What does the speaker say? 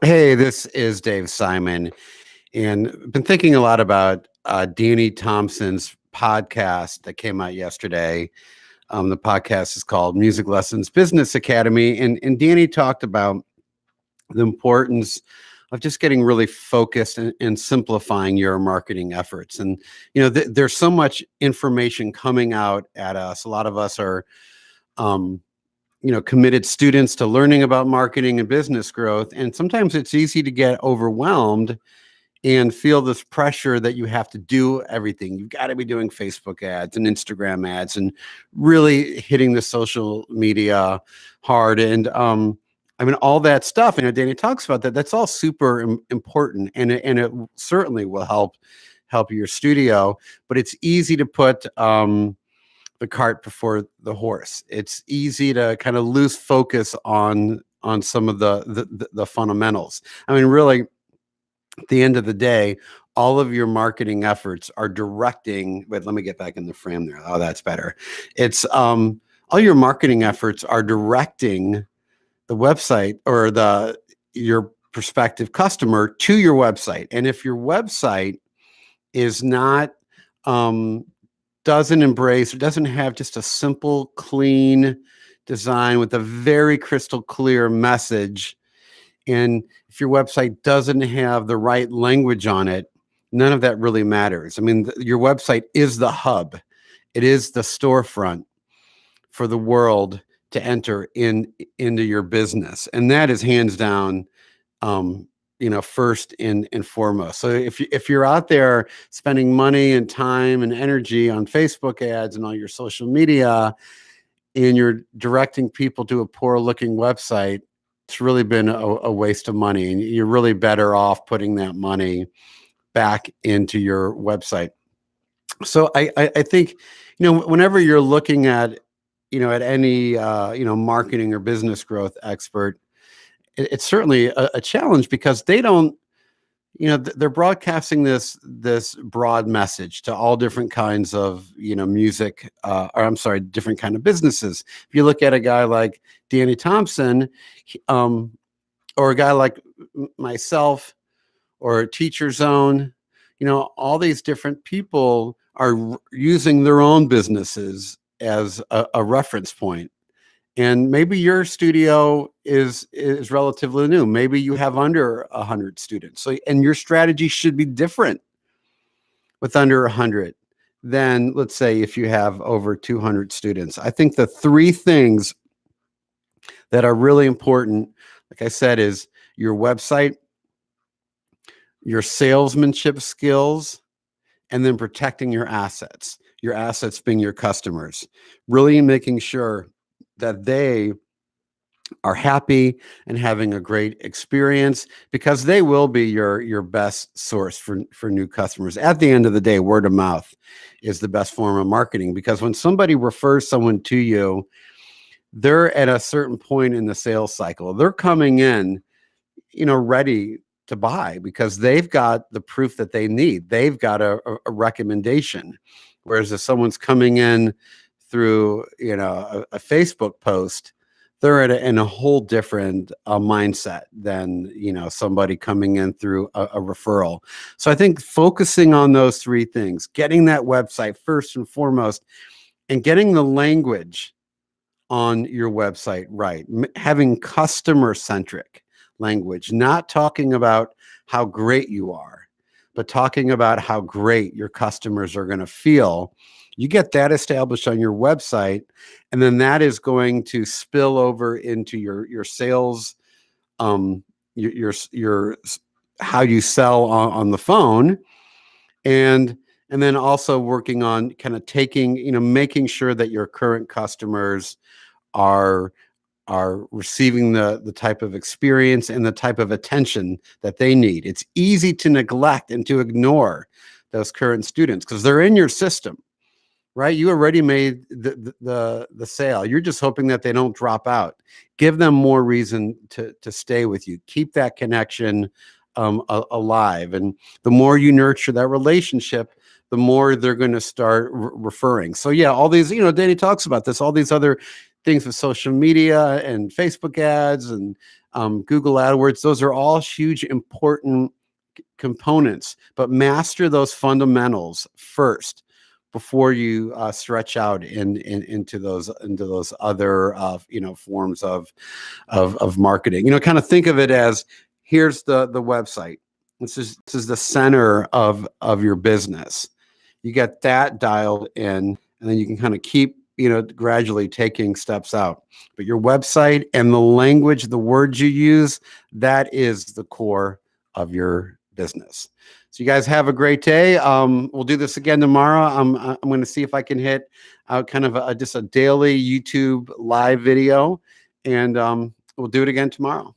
Hey, this is Dave Simon, and I've been thinking a lot about Danny Thompson's podcast that came out yesterday. The podcast is called Music Lessons Business Academy, and Danny talked about the importance of just getting really focused and simplifying your marketing efforts. And there's so much information coming out at us. A lot of us are um, committed students to learning about marketing and business growth. And sometimes it's easy to get overwhelmed and feel this pressure that you have to do everything. You've got to be doing Facebook ads and Instagram ads and really hitting the social media hard. And all that stuff. Danny talks about that. That's all super important, and it certainly will help your studio. But it's easy to put the cart before the horse. It's easy to kind of lose focus on some of the fundamentals. Really, at the end of the day, all of your marketing efforts are directing. Wait, let me get back in the frame there. Oh, that's better. It's all your marketing efforts are directing the website or the your prospective customer to your website. And if your website is not doesn't embrace or doesn't have just a simple, clean design with a very crystal clear message, and if your website doesn't have the right language on it, none of that really matters. Your website is the hub. It is the storefront for the world to enter into your business. And that is hands down, first and foremost. So if you're out there spending money and time and energy on Facebook ads and all your social media, and you're directing people to a poor looking website, it's really been a waste of money. And you're really better off putting that money back into your website. So I think, whenever you're looking at, at any, marketing or business growth expert, it's certainly a challenge because they don't, they're broadcasting this broad message to all different kinds of, music, different kind of businesses. If you look at a guy like Danny Thompson, or a guy like myself, or Teacher Zone, all these different people are using their own businesses as a reference point. And maybe your studio is relatively new. Maybe you have under 100 students. So, and your strategy should be different with under 100 than, let's say, if you have over 200 students. I think the three things that are really important, like I said, is your website, your salesmanship skills, and then protecting your assets being your customers, really making sure that they are happy and having a great experience, because they will be your best source for new customers. At the end of the day, word of mouth is the best form of marketing, because when somebody refers someone to you, they're at a certain point in the sales cycle. They're coming in, ready to buy because they've got the proof that they need. They've got a recommendation. Whereas if someone's coming in through, a Facebook post, they're in a whole different mindset than, somebody coming in through a referral. So I think focusing on those three things, getting that website first and foremost, and getting the language on your website right, having customer-centric language, not talking about how great you are, but talking about how great your customers are going to feel. You get that established on your website, and then that is going to spill over into your sales, your how you sell on the phone, and then also working on kind of taking, making sure that your current customers are receiving the type of experience and the type of attention that they need. It's easy to neglect and to ignore those current students because they're in your system, right? You already made the sale. You're just hoping that they don't drop out. Give them more reason to stay with you. Keep that connection alive. And the more you nurture that relationship, the more they're going to start referring. So yeah, all these, Danny talks about this, all these other things with social media and Facebook ads and Google AdWords. Those are all huge, important components, but master those fundamentals first before you stretch out into those other forms of marketing. Kind of think of it as, here's the website. This is the center of your business. You get that dialed in, and then you can kind of keep gradually taking steps out. But your website and the language, the words you use, that is the core of your business. So you guys have a great day. We'll do this again tomorrow. I'm going to see if I can hit kind of just a daily YouTube live video, and we'll do it again tomorrow.